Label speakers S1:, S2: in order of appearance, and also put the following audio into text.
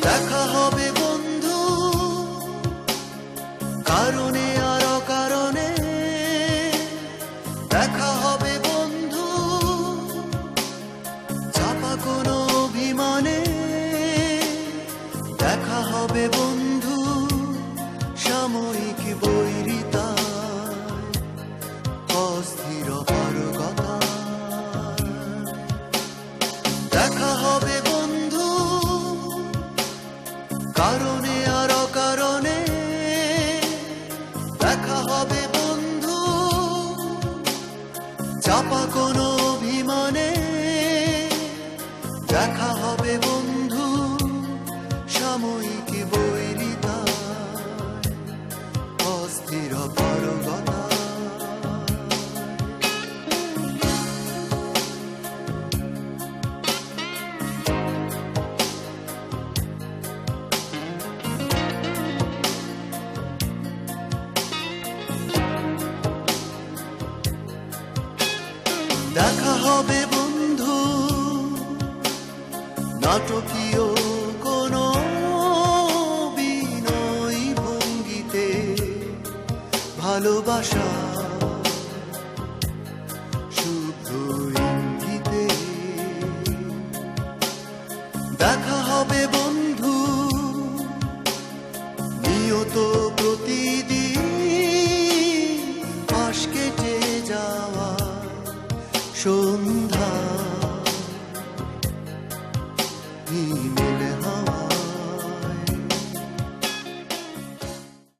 S1: দেখা হবে বন্ধু কারণে আর অকারণে, দেখা হবে বন্ধু চাপা কোনো অভিমানে, দেখা হবে বন্ধু সাময়িক বৈরিতা অস্থির পারগতা। দেখা হবে বন্ধু কারণে আর অকারণে, দেখা হবে বন্ধু চাপা কোনো অভিমানে, দেখা হবে বন্ধু সাময়িক বৈরিতা অস্থির পারগতা। দেখা হবে বন্ধু নাটকীয় কোনো বিনয়ী ভঙ্গিতে, ভালোবাসা শুদ্ধ ইঙ্গিতে। দেখা হবে বন্ধু নিয়ত প্রতিদিন পাশ কেটে যাওয়া